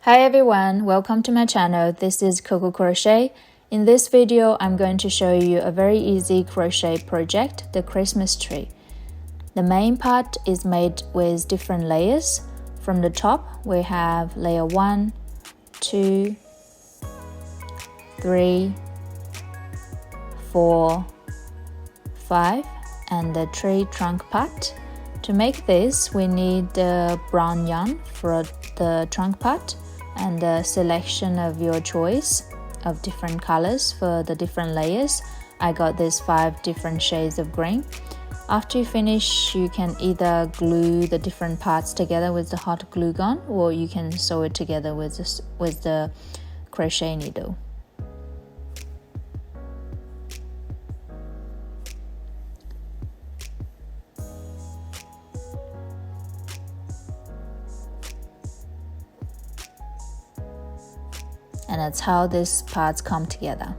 Hi everyone, welcome to my channel. This is KooKoo Crochet. In this video, I'm going to show you a very easy crochet project, the Christmas tree. The main part is made with different layers. From the top, we have layer 1, 2, 3, 4, 5, and the tree trunk part. To make this, we need the brown yarn for the trunk part and the selection of your choice of different colors for the different layers. I got these 5 different shades of green. After you finish, you can either glue the different parts together with the hot glue gun, or you can sew it together with the crochet needle. And that's how these parts come together.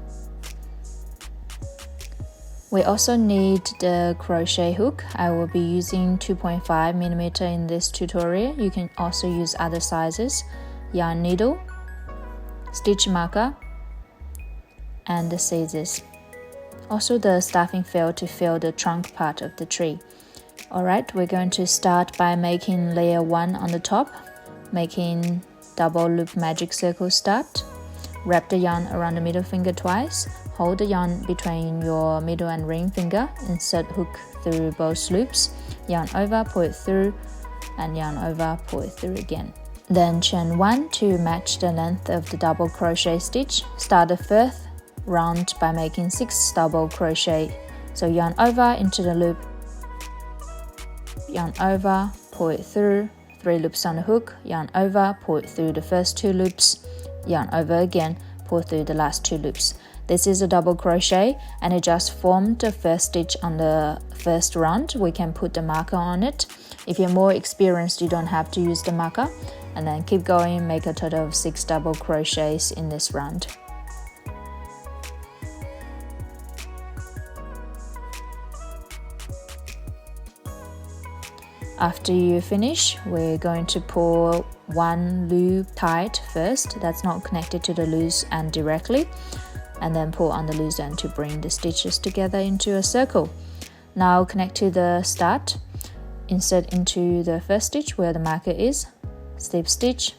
We also need the crochet hook. I will be using 2.5mm in this tutorial. You can also use other sizes, yarn needle, stitch marker, and the scissors. Also the stuffing felt to fill the trunk part of the tree. Alright, we're going to start by making layer 1 on the top, making double loop magic circle start. Wrap the yarn around the middle finger twice. Hold the yarn between your middle and ring finger. Insert hook through both loops. Yarn over, pull it through, and yarn over, pull it through again. Then chain 1 to match the length of the double crochet stitch. Start the first round by making 6 double crochet. So yarn over into the loop, yarn over, pull it through, 3 loops on the hook, yarn over, pull it through the first 2 loops, yarn over again, pull through the last 2 loops. This is a double crochet and it just formed the first stitch on the first round. We can put the marker on it. If you're more experienced, you don't have to use the marker. And then keep going, make a total of 6 double crochets in this round. After you finish, we're going to pull 1 loop tight first, that's not connected to the loose end directly, and then pull on the loose end to bring the stitches together into a circle. Now connect to the start, insert into the first stitch where the marker is, slip stitch,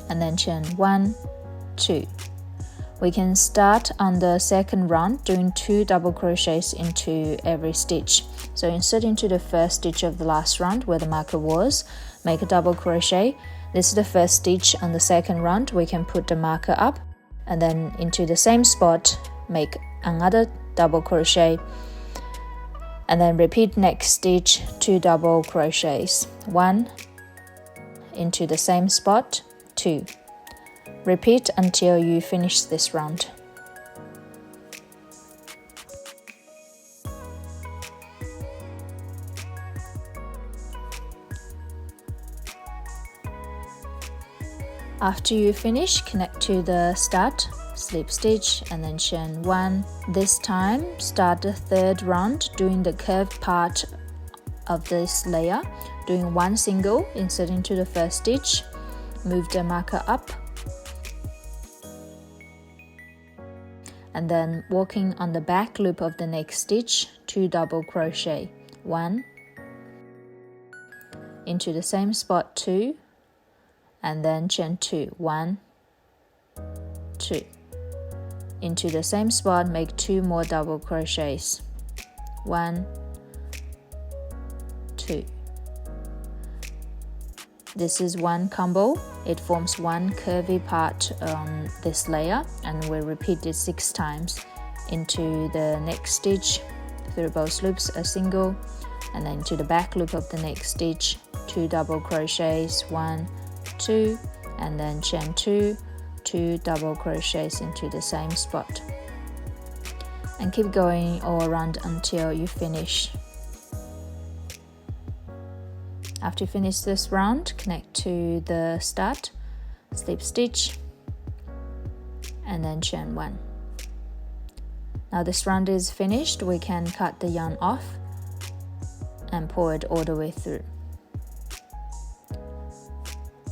and then chain 1, 2. We can start on the second round doing 2 double crochets into every stitch. So insert into the first stitch of the last round where the marker was, make a double crochet. This is the first stitch on the second round. We can put the marker up and then into the same spot, make another double crochet, and then repeat next stitch 2 double crochets, 1 into the same spot, 2. Repeat until you finish this round. After you finish, connect to the start, slip stitch, and then chain 1. This time, start the third round doing the curved part of this layer, doing 1 single, insert into the first stitch, move the marker up, and then working on the back loop of the next stitch, 2 double crochet, 1 into the same spot, 2, and then chain 2, 1, 2 into the same spot, make 2 more double crochets, 1, 2. This is 1 combo. It forms 1 curvy part on this layer, and we'll repeat it 6 times. Into the next stitch, through both loops, a single, and then to the back loop of the next stitch, 2 double crochets, 1, 2, and then chain 2, 2 double crochets into the same spot. And keep going all around until you finish. After you finish this round, connect to the start, slip stitch, and then chain 1. Now this round is finished, we can cut the yarn off and pull it all the way through.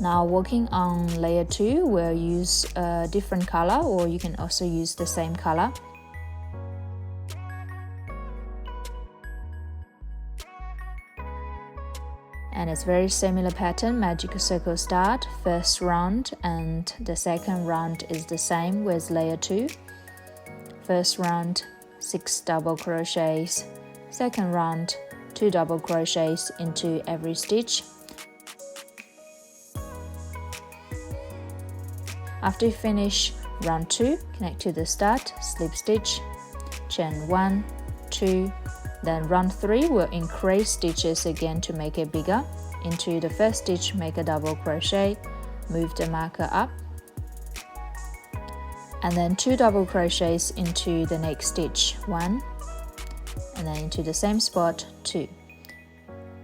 Now working on layer 2, we'll use a different color, or you can also use the same color. And it's very similar pattern, magic circle start, first round, and the second round is the same with layer 2. First round, 6 double crochets. Second round, 2 double crochets into every stitch. After you finish round 2, connect to the start, slip stitch, chain 1, 2, then round 3 will increase stitches again to make it bigger. Into the first stitch, make a double crochet, move the marker up, and then 2 double crochets into the next stitch, 1, and then into the same spot, 2.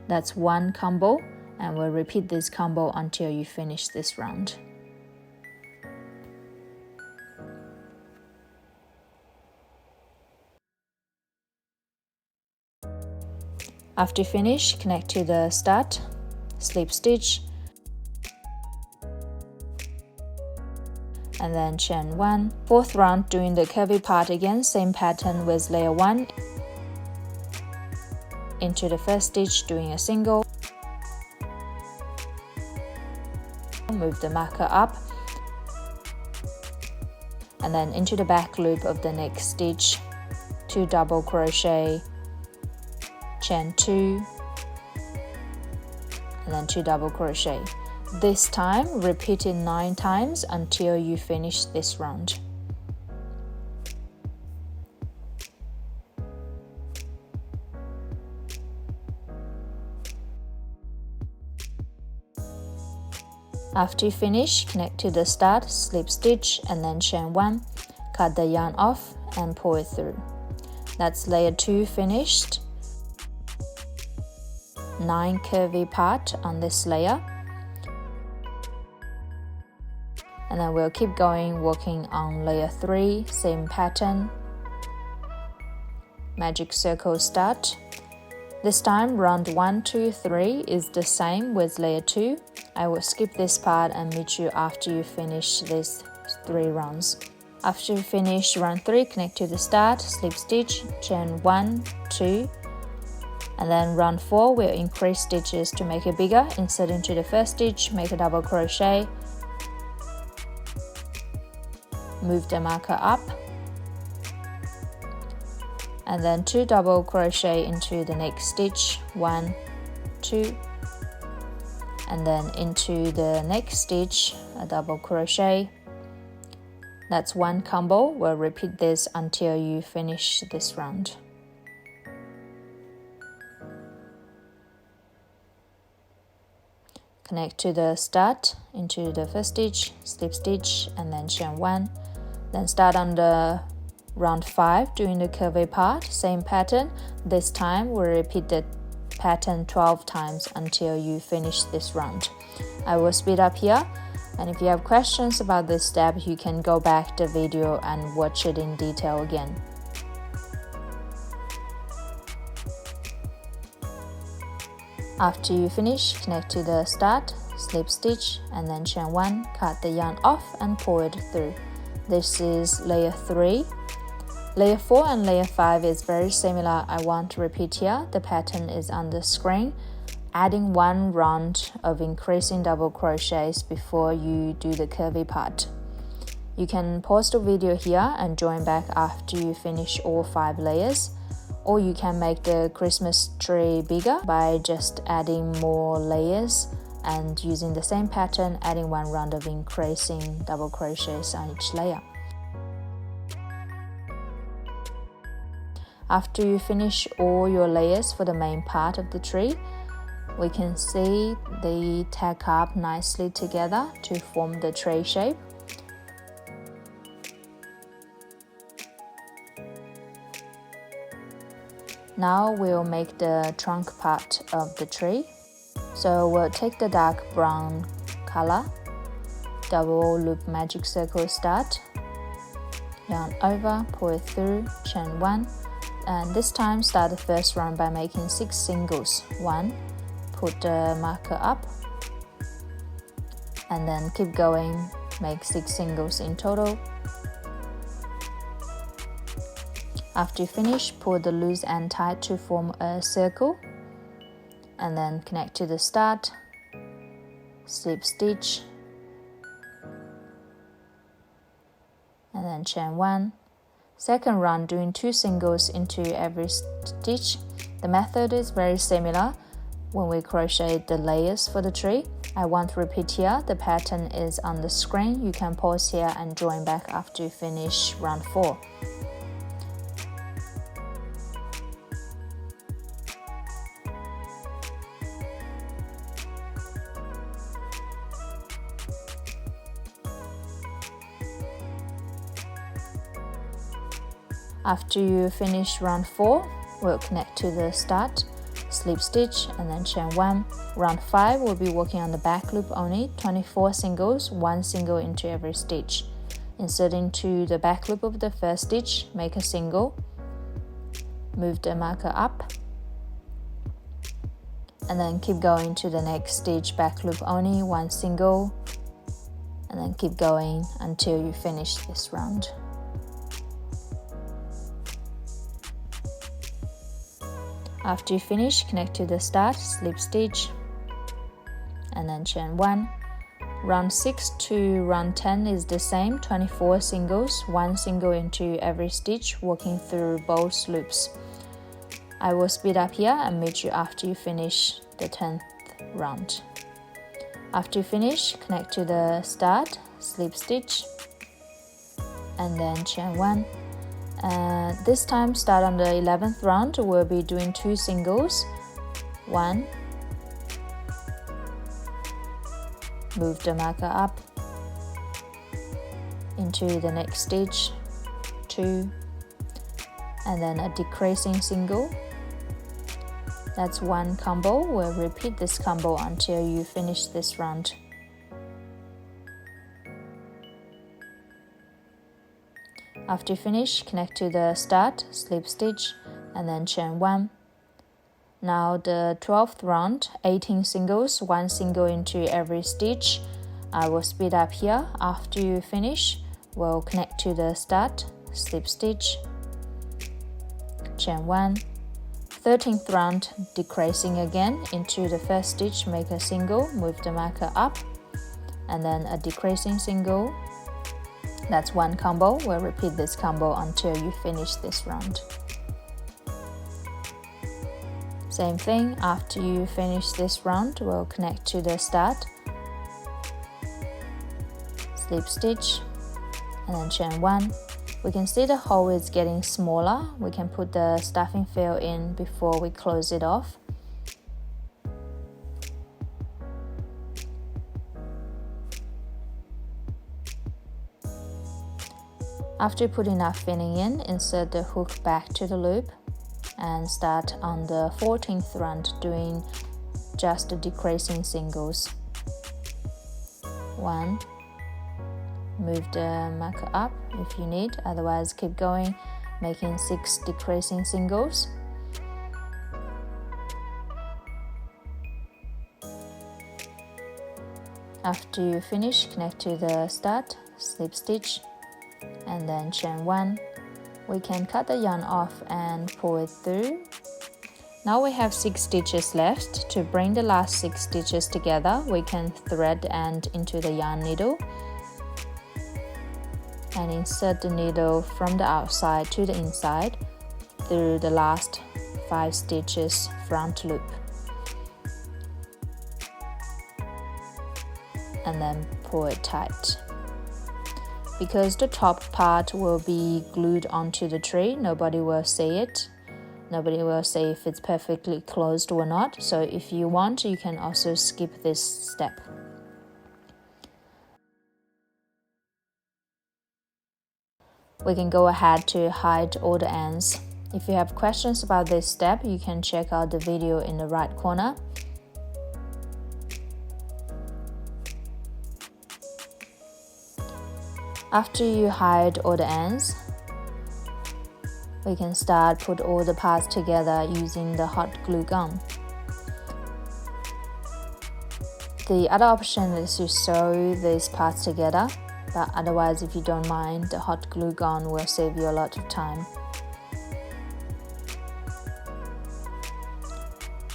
That's one combo, and we'll repeat this combo until you finish this round. After you finish, connect to the start, slip stitch, and then chain 1. Fourth round, doing the curvy part again, same pattern with layer 1. Into the first stitch, doing a single. Move the marker up, and then into the back loop of the next stitch, 2 double crochet, chain 2, and then 2 double crochet. This time repeat it 9 times until you finish this round. After you finish, connect to the start, slip stitch, and then chain 1, cut the yarn off and pull it through. That's layer 2 finished. 9 curvy part on this layer, and then we'll keep going working on layer 3, same pattern, magic circle start. This time round 1, 2, 3 is the same with layer 2. I will skip this part and meet you after you finish these 3 rounds. After you finish round 3, connect to the start, slip stitch, chain 1, 2, and then round 4 we'll increase stitches to make it bigger. Insert into the first stitch, make a double crochet, move the marker up, and then 2 double crochet into the next stitch, 1, 2, and then into the next stitch, a double crochet. That's one combo. We'll repeat this until you finish this round. Connect to the start, into the first stitch, slip stitch, and then chain 1. Then start on the round 5 doing the curvy part, same pattern. This time we'll repeat the pattern 12 times until you finish this round. I will speed up here, and if you have questions about this step, you can go back the video and watch it in detail again. After you finish, connect to the start, slip stitch, and then chain 1, cut the yarn off and pull it through. This is layer 3. Layer 4 and layer 5 is very similar. I want to repeat here. The pattern is on the screen. Adding 1 round of increasing double crochets before you do the curvy part. You can pause the video here and join back after you finish all 5 layers. Or you can make the Christmas tree bigger by just adding more layers and using the same pattern, adding 1 round of increasing double crochets on each layer. After you finish all your layers for the main part of the tree, we can see they tack up nicely together to form the tree shape. Now we'll make the trunk part of the tree. So we'll take the dark brown color, double loop magic circle start, yarn over, pull it through, chain 1, and this time start the first round by making 6 singles. 1, put the marker up, and then keep going, make 6 singles in total. After you finish, pull the loose end tight to form a circle, and then connect to the start, slip stitch, and then chain 1. Second round, doing 2 singles into every stitch. The method is very similar when we crochet the layers for the tree. I won't repeat here, the pattern is on the screen. You can pause here and join back after you finish round 4. After you finish round 4, we'll connect to the start, slip stitch, and then chain 1. Round 5, we'll be working on the back loop only, 24 singles, 1 single into every stitch. Insert into the back loop of the first stitch, make a single, move the marker up, and then keep going to the next stitch, back loop only, 1 single, and then keep going until you finish this round. After you finish, connect to the start, slip stitch, and then chain 1. Round 6 to round 10 is the same, 24 singles, 1 single into every stitch, working through both loops. I will speed up here and meet you after you finish the 10th round. After you finish, connect to the start, slip stitch, and then chain 1. This time, start on the 11th round, we'll be doing 2 singles, 1, move the marker up into the next stitch, 2, and then a decreasing single. That's 1 combo. We'll repeat this combo until you finish this round. After you finish, connect to the start, slip stitch, and then chain 1. Now the 12th round, 18 singles, 1 single into every stitch. I will speed up here. After you finish, we'll connect to the start, slip stitch, chain 1. 13th round, decreasing again into the first stitch, make a single, move the marker up, and then a decreasing single. That's 1 combo. We'll repeat this combo until you finish this round. Same thing, after you finish this round, we'll connect to the start, slip stitch, and then chain 1. We can see the hole is getting smaller. We can put the stuffing fill in before we close it off. After you put enough filling in, insert the hook back to the loop and start on the 14th round doing just the decreasing singles. 1, move the marker up if you need, otherwise keep going, making 6 decreasing singles. After you finish, connect to the start, slip stitch, and then chain 1. We can cut the yarn off and pull it through. Now we have 6 stitches left. To bring the last 6 stitches together, we can thread the end into the yarn needle and insert the needle from the outside to the inside through the last 5 stitches front loop, and then pull it tight. Because the top part will be glued onto the tree, nobody will see it. Nobody will see if it's perfectly closed or not. So if you want, you can also skip this step. We can go ahead to hide all the ends. If you have questions about this step, you can check out the video in the right corner. After you hide all the ends, we can put all the parts together using the hot glue gun. The other option is to sew these parts together, but otherwise, if you don't mind, the hot glue gun will save you a lot of time.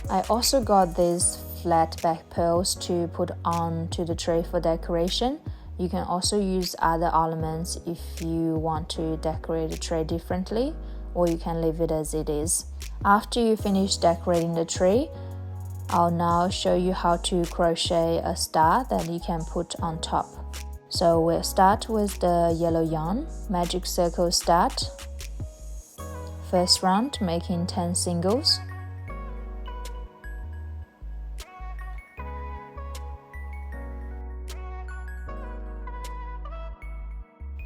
I also got these flat back pearls to put on to the tray for decoration. You can also use other ornaments if you want to decorate the tray differently, or you can leave it as it is. After you finish decorating the tray, I'll now show you how to crochet a star that you can put on top. So we'll start with the yellow yarn, magic circle start. First round, making 10 singles.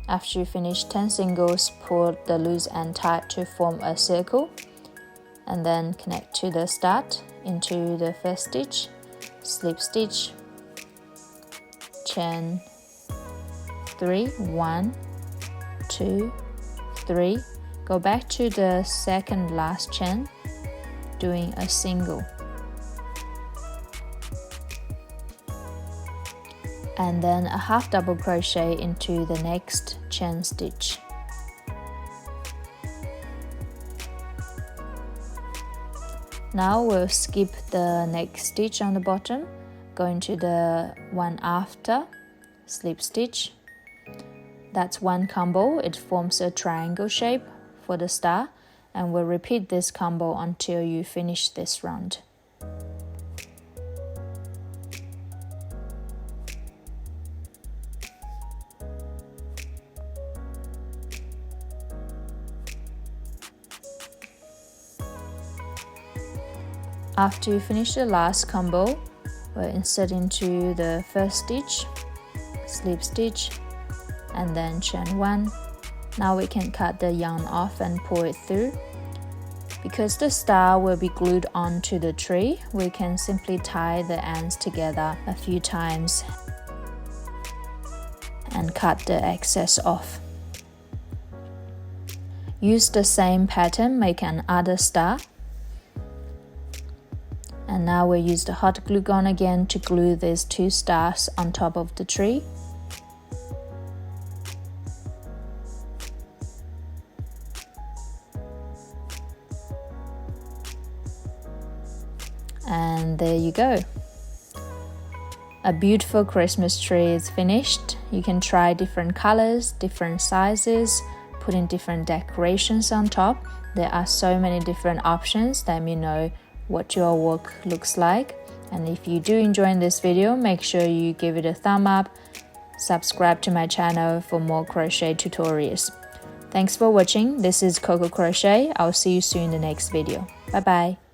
After you finish 10 singles, pull the loose end tight to form a circle, and then connect to the start into the first stitch, slip stitch, chain 3, 1, 2, 3, go back to the second last chain, doing a single, and then a half double crochet into the next chain stitch. Now we'll skip the next stitch on the bottom, go into the one after, slip stitch. That's one combo, it forms a triangle shape for the star, and we'll repeat this combo until you finish this round. After you finish the last combo, we'll insert into the first stitch, slip stitch, and then chain 1. Now we can cut the yarn off and pull it through. Because the star will be glued onto the tree, we can simply tie the ends together a few times and cut the excess off. Use the same pattern, make another star. And now we'll use the hot glue gun again to glue these 2 stars on top of the tree. And there you go. A beautiful Christmas tree is finished. You can try different colors, different sizes, putting different decorations on top. There are so many different options. Let me know what your work looks like, and if you do enjoy this video, make sure you give it a thumb up, subscribe to my channel for more crochet tutorials. Thanks for watching. This is KooKoo Crochet. I'll see you soon in the next video. Bye bye.